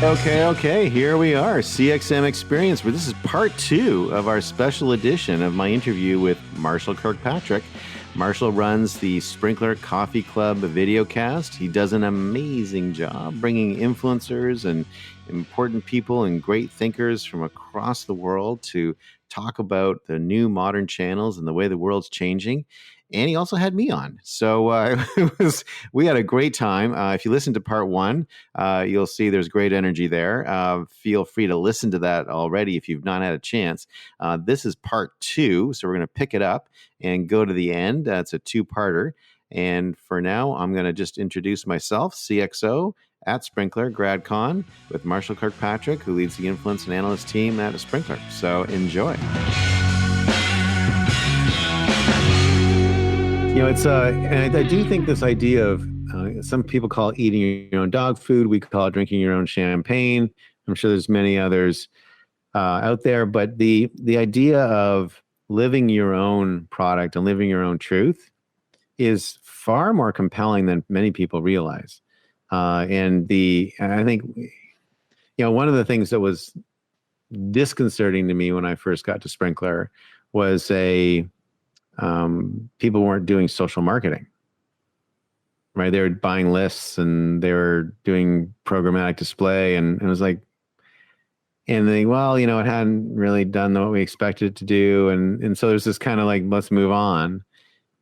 Okay, here we are, CXM Experience, where this is part 2 of our special edition of my interview with Marshall Kirkpatrick. Marshall runs the Sprinkler Coffee Club videocast. He does an amazing job bringing influencers and important people and great thinkers from across the world to talk about the new modern channels and the way the world's changing. And he also had me on. So we had a great time. If you listen to part 1, you'll see there's great energy there. Feel free to listen to that already if you've not had a chance. This is part 2, so we're going to pick it up and go to the end. It's a 2-parter. And for now, I'm going to just introduce myself, CXO at Sprinkler, GradCon, with Marshall Kirkpatrick, who leads the influence and analyst team at Sprinkler. So enjoy. It's and I do think this idea of some people call it eating your own dog food. We call it drinking your own champagne. I'm sure there's many others out there, but the idea of living your own product and living your own truth is far more compelling than many people realize. And I think, one of the things that was disconcerting to me when I first got to Sprinkler was people weren't doing social marketing, right? They were buying lists and they were doing programmatic display, and it was like, and they, it hadn't really done what we expected it to do. And so there's this kind of like, let's move on.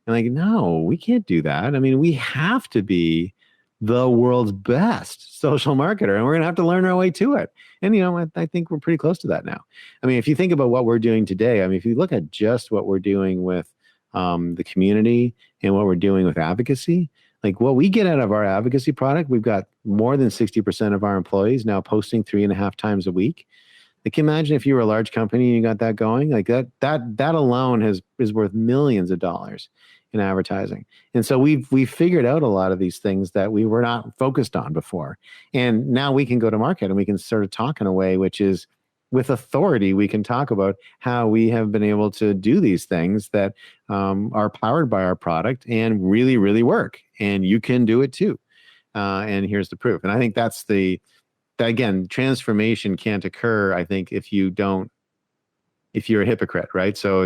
And like, no, we can't do that. I mean, we have to be the world's best social marketer, and we're going to have to learn our way to it. And, I think we're pretty close to that now. I mean, if you think about what we're doing today, I mean, if you look at just what we're doing with the community and what we're doing with advocacy, like what we get out of our advocacy product, we've got more than 60% of our employees now posting 3.5 times a week. Like, imagine if you were a large company and you got that going, like that alone is worth millions of dollars in advertising. And so we've figured out a lot of these things that we were not focused on before. And now we can go to market and we can sort of talk in a way which is with authority. We can talk about how we have been able to do these things that are powered by our product and really, really work. And you can do it too. And here's the proof. And I think that's again, transformation can't occur, I think, if you're a hypocrite, right? So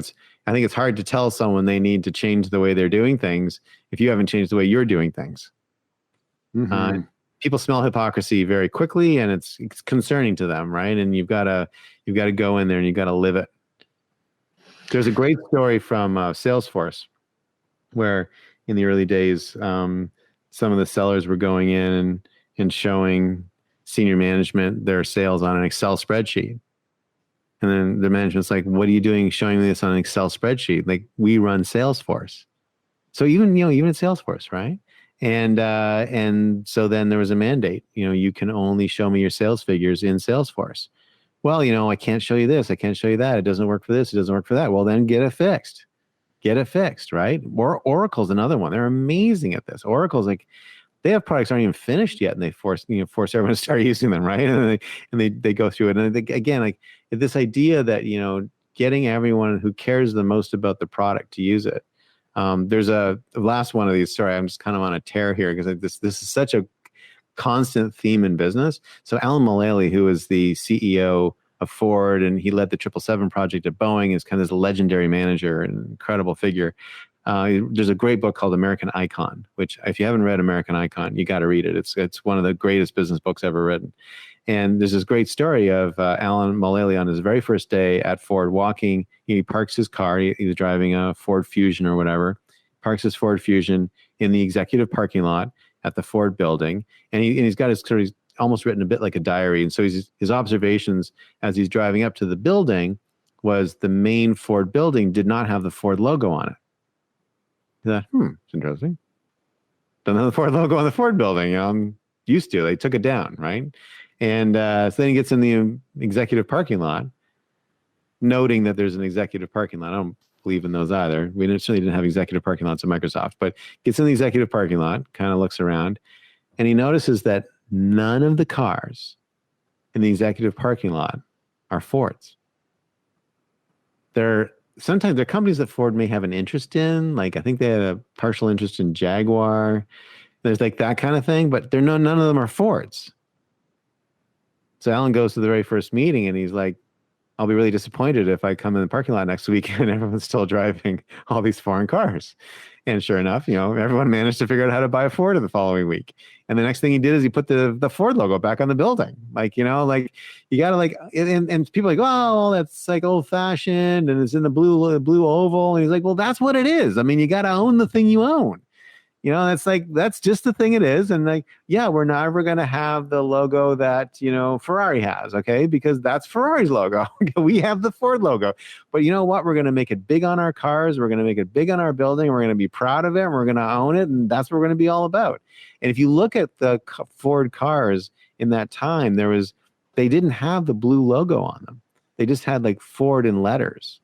I think it's hard to tell someone they need to change the way they're doing things if you haven't changed the way you're doing things. Mm-hmm. People smell hypocrisy very quickly, and it's concerning to them, right? And you've got to go in there and you've got to live it. There's a great story from Salesforce where in the early days, some of the sellers were going in and showing senior management their sales on an Excel spreadsheet. And then the management's like, what are you doing showing me this on an Excel spreadsheet? Like, we run Salesforce. So even at Salesforce, right? And so then there was a mandate, you can only show me your sales figures in Salesforce. Well, I can't show you this. I can't show you that. It doesn't work for this. It doesn't work for that. Well, then get it fixed, right? Or Oracle's another one. They're amazing at this. Oracle's like, they have products that aren't even finished yet, and they force everyone to start using them, right? And they go through it. And again, like this idea that, getting everyone who cares the most about the product to use it. There's a last one of these. Sorry, I'm just kind of on a tear here because this is such a constant theme in business. So Alan Mulally, who is the CEO of Ford, and he led the 777 project at Boeing, is kind of this legendary manager, an incredible figure. There's a great book called American Icon, which if you haven't read American Icon, you got to read it. It's one of the greatest business books ever written. And there's this great story of Alan Mulally on his very first day at Ford walking. He parks his car. He was driving a Ford Fusion or whatever. Parks his Ford Fusion in the executive parking lot at the Ford building. And he's got he's almost written a bit like a diary. And so his observations as he's driving up to the building was the main Ford building did not have the Ford logo on it. He thought, it's interesting. Doesn't have the Ford logo on the Ford building. I'm used to. They took it down, right? And so then he gets in the executive parking lot, noting that there's an executive parking lot. I don't believe in those either. We certainly didn't have executive parking lots at Microsoft, but gets in the executive parking lot, kind of looks around, and he notices that none of the cars in the executive parking lot are Fords. Sometimes they're companies that Ford may have an interest in. Like, I think they had a partial interest in Jaguar. There's like that kind of thing, but none of them are Fords. So Alan goes to the very first meeting and he's like, I'll be really disappointed if I come in the parking lot next week and everyone's still driving all these foreign cars. And sure enough, everyone managed to figure out how to buy a Ford the following week. And the next thing he did is he put the Ford logo back on the building. Like, you got to and people are like, oh, that's like old fashioned and it's in the blue oval. And he's like, well, that's what it is. I mean, you got to own the thing you own. That's just the thing it is. And like, yeah, we're never going to have the logo that, Ferrari has. Okay. Because that's Ferrari's logo. We have the Ford logo, but you know what? We're going to make it big on our cars. We're going to make it big on our building. We're going to be proud of it. And we're going to own it. And that's what we're going to be all about. And if you look at the Ford cars in that time, they didn't have the blue logo on them. They just had like Ford in letters.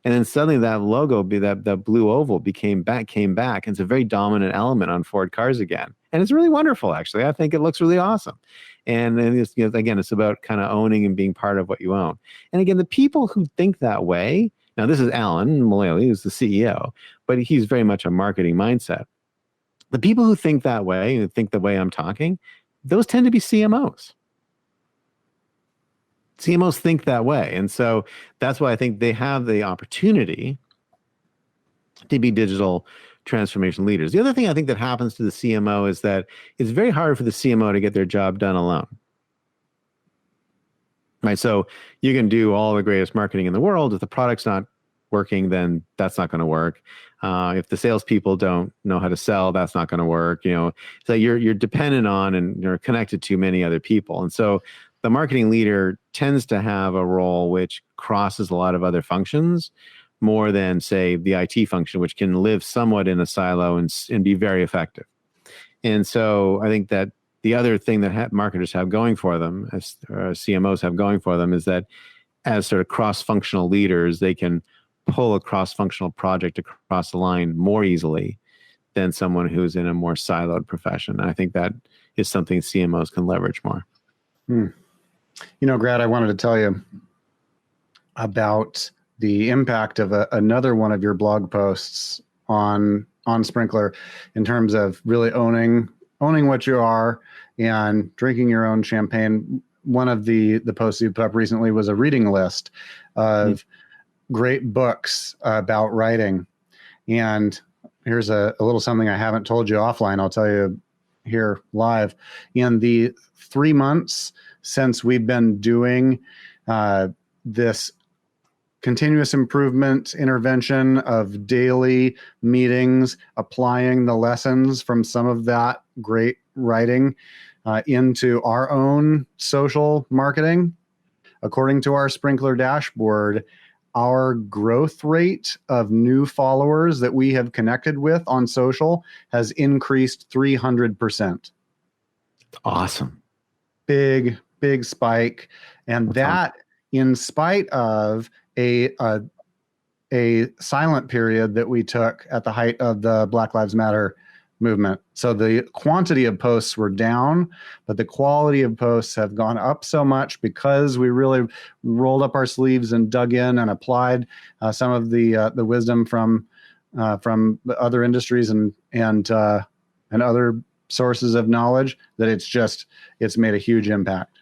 And then suddenly that logo, that blue oval came back. And it's a very dominant element on Ford cars again. And it's really wonderful, actually. I think it looks really awesome. And then again, it's about kind of owning and being part of what you own. And again, the people who think that way, now this is Alan Mulally, who's the CEO, but he's very much a marketing mindset. The people who think that way, who think the way I'm talking, those tend to be CMOs. CMOs think that way. And so that's why I think they have the opportunity to be digital transformation leaders. The other thing I think that happens to the CMO is that it's very hard for the CMO to get their job done alone. Right? So you can do all the greatest marketing in the world. If the product's not working, then that's not going to work. If the salespeople don't know how to sell, that's not going to work. So you're dependent on and you're connected to many other people. And so the marketing leader tends to have a role which crosses a lot of other functions more than, say, the IT function, which can live somewhat in a silo and be very effective. And so I think that the other thing that marketers have going for them, as CMOs have going for them, is that as sort of cross-functional leaders, they can pull a cross-functional project across the line more easily than someone who's in a more siloed profession. And I think that is something CMOs can leverage more. Grad, I wanted to tell you about the impact of another one of your blog posts on Sprinklr in terms of really owning what you are and drinking your own champagne. One of the posts you put up recently was a reading list of great books about writing. And here's a little something I haven't told you offline. I'll tell you here live. In the 3 months since we've been doing this continuous improvement intervention of daily meetings, applying the lessons from some of that great writing into our own social marketing, according to our Sprinklr dashboard, our growth rate of new followers that we have connected with on social has increased 300%. Awesome. Big spike. And that in spite of a silent period that we took at the height of the Black Lives Matter movement. So the quantity of posts were down, but the quality of posts have gone up so much because we really rolled up our sleeves and dug in and applied some of the wisdom from other industries and other sources of knowledge, that it's made a huge impact.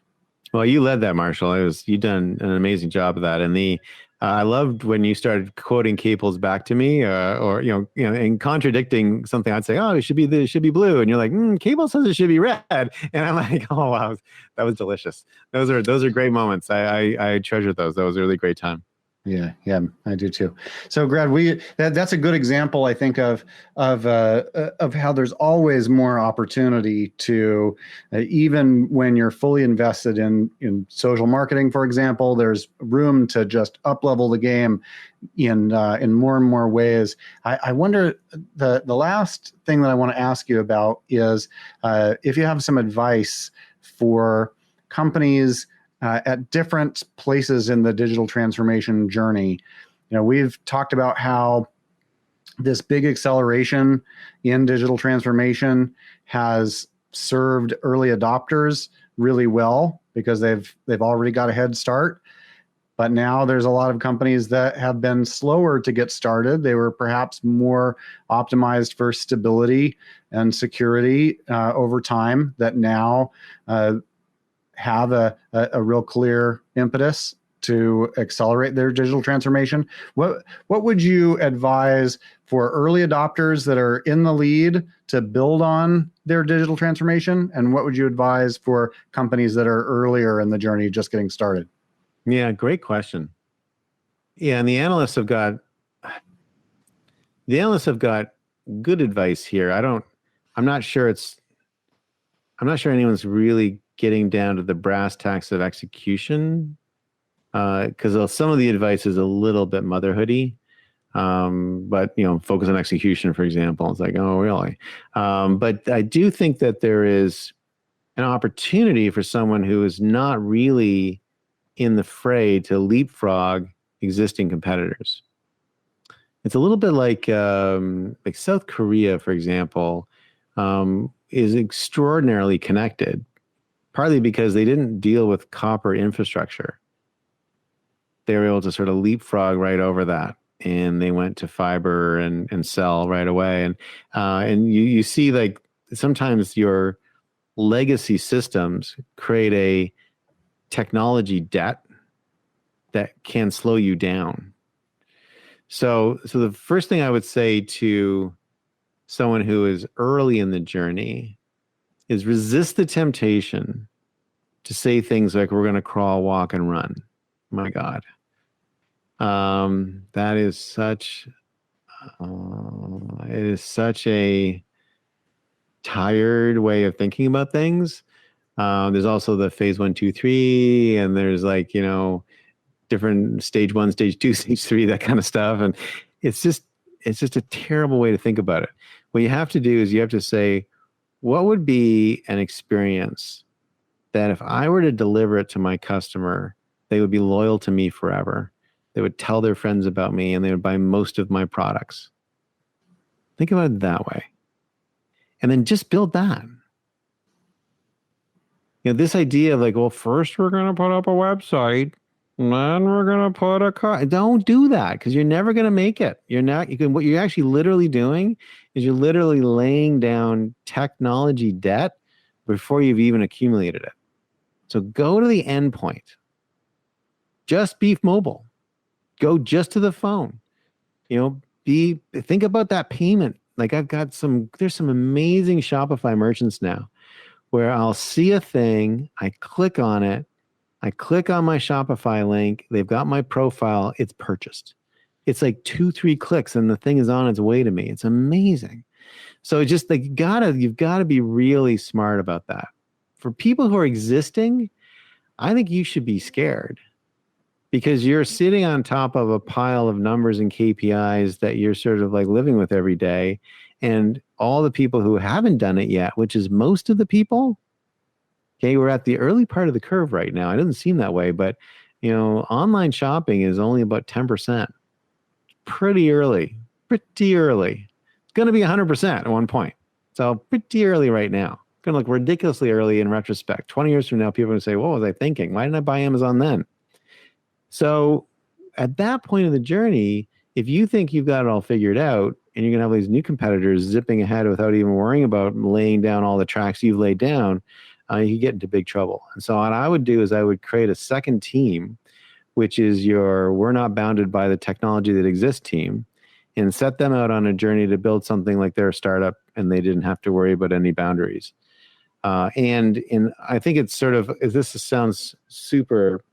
Well, you led that, Marshall. You've done an amazing job of that. And I loved when you started quoting Caples back to me, or and contradicting something. I'd say, "Oh, it should be blue," and you're like, "Cable says it should be red," and I'm like, "Oh wow, that was delicious." Those are great moments. I treasure those. That was a really great time. Yeah, I do too. So, Grad, that's a good example, I think, of how there's always more opportunity to, even when you're fully invested in social marketing, for example, there's room to just up-level the game in more and more ways. I wonder, the last thing that I want to ask you about is if you have some advice for companies at different places in the digital transformation journey. We've talked about how this big acceleration in digital transformation has served early adopters really well because they've already got a head start. But now there's a lot of companies that have been slower to get started. They were perhaps more optimized for stability and security over time, that now have a real clear impetus to accelerate their digital transformation. What would you advise for early adopters that are in the lead to build on their digital transformation? And what would you advise for companies that are earlier in the journey, just getting started? Yeah, great question. Yeah, and the analysts have got good advice here. I'm not sure anyone's really getting down to the brass tacks of execution, because some of the advice is a little bit motherhoody. But focus on execution, for example. It's like, oh, really? But I do think that there is an opportunity for someone who is not really in the fray to leapfrog existing competitors. It's a little bit like South Korea, for example, is extraordinarily connected, partly because they didn't deal with copper infrastructure. They were able to sort of leapfrog right over that, and they went to fiber and cell right away. And you see, like, sometimes your legacy systems create a technology debt that can slow you down. So the first thing I would say to someone who is early in the journey is resist the temptation to say things like, we're going to crawl, walk, and run. My God. That is such, it is such a tired way of thinking about things. There's also the phase 1, 2, 3, and there's different stage 1, stage 2, stage 3, that kind of stuff. And it's just a terrible way to think about it. What you have to do is you have to say, what would be an experience that if I were to deliver it to my customer, they would be loyal to me forever. They would tell their friends about me, and they would buy most of my products. Think about it that way. And then just build that. This idea of like, well, first we're going to put up a website, and then we're going to put a car. Don't do that, because you're never going to make it. What you're actually literally doing is you're literally laying down technology debt before you've even accumulated it. So go to the end point. Just be mobile. Go just to the phone. Think about that payment. Like, there's some amazing Shopify merchants now where I'll see a thing, I click on it, I click on my Shopify link, they've got my profile, it's purchased. It's like 2-3 clicks and the thing is on its way to me. It's amazing. So it's just like, you've got to be really smart about that. For people who are existing, I think you should be scared, because you're sitting on top of a pile of numbers and KPIs that you're sort of like living with every day. And all the people who haven't done it yet, which is most of the people, okay, we're at the early part of the curve right now. It doesn't seem that way, but online shopping is only about 10%. Pretty early. It's going to be 100% at one point. So pretty early right now. It's going to look ridiculously early in retrospect. 20 years from now, people are going to say, what was I thinking? Why didn't I buy Amazon then? So at that point of the journey, if you think you've got it all figured out and you're going to have these new competitors zipping ahead without even worrying about laying down all the tracks you've laid down, you get into big trouble. And so what I would do is I would create a second team, which is we're not bounded by the technology that exists team, and set them out on a journey to build something like their startup, and they didn't have to worry about any boundaries. And I think it's sort of, this sounds super,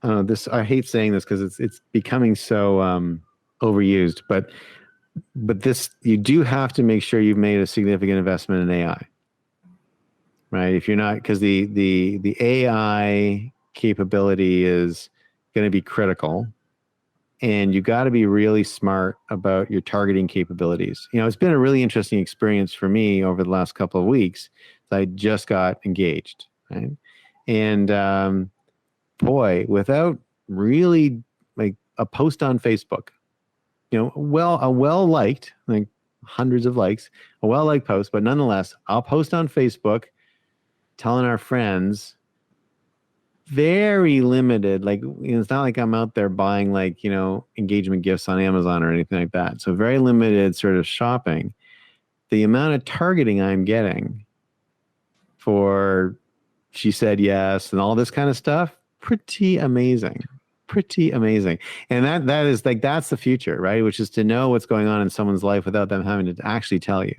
I hate saying this because it's becoming so overused, but this, you do have to make sure you've made a significant investment in AI, right? If you're not, because the AI capability is going to be critical, and you got to be really smart about your targeting capabilities. It's been a really interesting experience for me over the last couple of weeks. I just got engaged, right? And boy, without really like a post on Facebook, a well-liked, like hundreds of likes, a well-liked post, but nonetheless, I'll post on Facebook telling our friends, very limited, like, it's not like I'm out there buying like, engagement gifts on Amazon or anything like that. So very limited sort of shopping. The amount of targeting I'm getting for she said yes, and all this kind of stuff. Pretty amazing. Pretty amazing. And that is like, that's the future, right? Which is to know what's going on in someone's life without them having to actually tell you.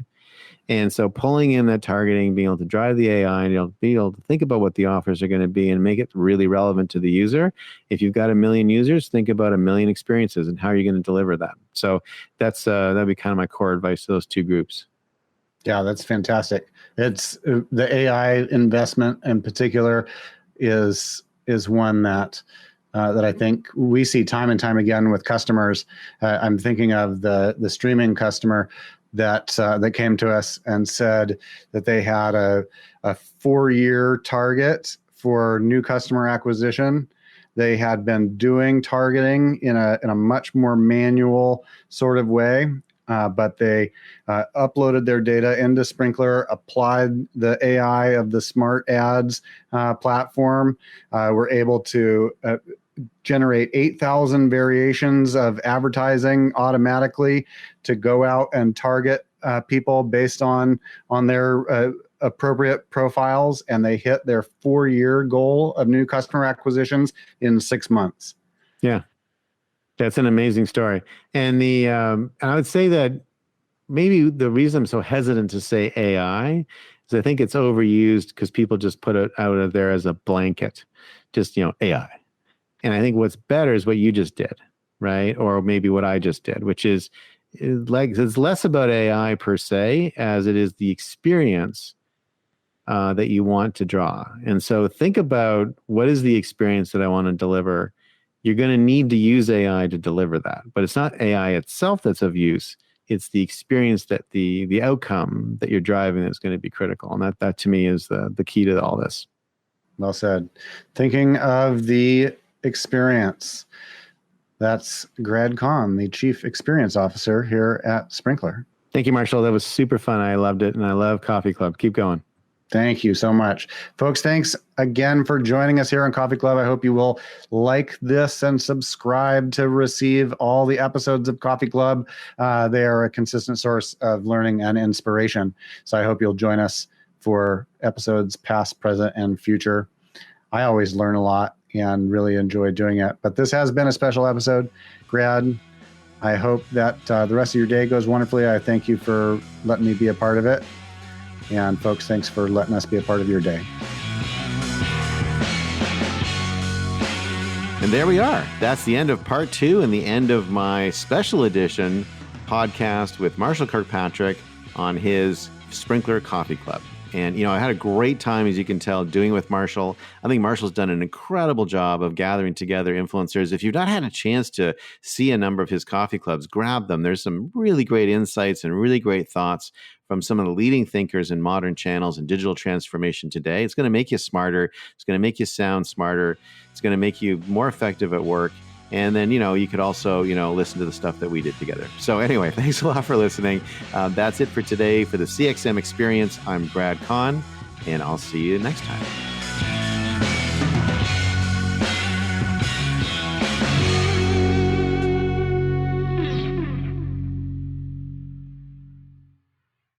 And so pulling in that targeting, being able to drive the AI, and be able to think about what the offers are going to be and make it really relevant to the user. If you've got 1 million users, think about 1 million experiences and how you're going to deliver that. So that'd be kind of my core advice to those two groups. Yeah, that's fantastic. It's the AI investment in particular is one that I think we see time and time again with customers. I'm thinking of the streaming customer that came to us and said that they had a 4-year target for new customer acquisition. They had been doing targeting in a much more manual sort of way, but they uploaded their data into Sprinklr, applied the AI of the Smart Ads platform, were able to generate 8,000 variations of advertising automatically to go out and target people based on their appropriate profiles, and they hit their 4-year goal of new customer acquisitions in 6 months. Yeah, that's an amazing story. And I would say that maybe the reason I'm so hesitant to say AI is I think it's overused because people just put it out of there as a blanket, just AI. And I think what's better is what you just did, right? Or maybe what I just did, which is like, it's less about AI per se as it is the experience that you want to draw. And so think about, what is the experience that I want to deliver? You're going to need to use AI to deliver that, but it's not AI itself that's of use. It's the experience, that the outcome that you're driving that's going to be critical. And that to me is the key to all this. Well said. Thinking of the experience. That's Grad Kahn, the Chief Experience Officer here at Sprinklr. Thank you, Marshall. That was super fun. I loved it. And I love Coffee Club. Keep going. Thank you so much. Folks, thanks again for joining us here on Coffee Club. I hope you will like this and subscribe to receive all the episodes of Coffee Club. They are a consistent source of learning and inspiration. So I hope you'll join us for episodes past, present, and future. I always learn a lot and really enjoy doing it. But this has been a special episode. Grad, I hope that the rest of your day goes wonderfully. I thank you for letting me be a part of it. And folks, thanks for letting us be a part of your day. And there we are. That's the end of part 2 and the end of my special edition podcast with Marshall Kirkpatrick on his Sprinklr Coffee Club. And, I had a great time, as you can tell, doing it with Marshall. I think Marshall's done an incredible job of gathering together influencers. If you've not had a chance to see a number of his coffee clubs, grab them. There's some really great insights and really great thoughts from some of the leading thinkers in modern channels and digital transformation today. It's going to make you smarter. It's going to make you sound smarter. It's going to make you more effective at work. And then, you could also, listen to the stuff that we did together. So anyway, thanks a lot for listening. That's it for today for the CXM Experience. I'm Grad Kahn, and I'll see you next time.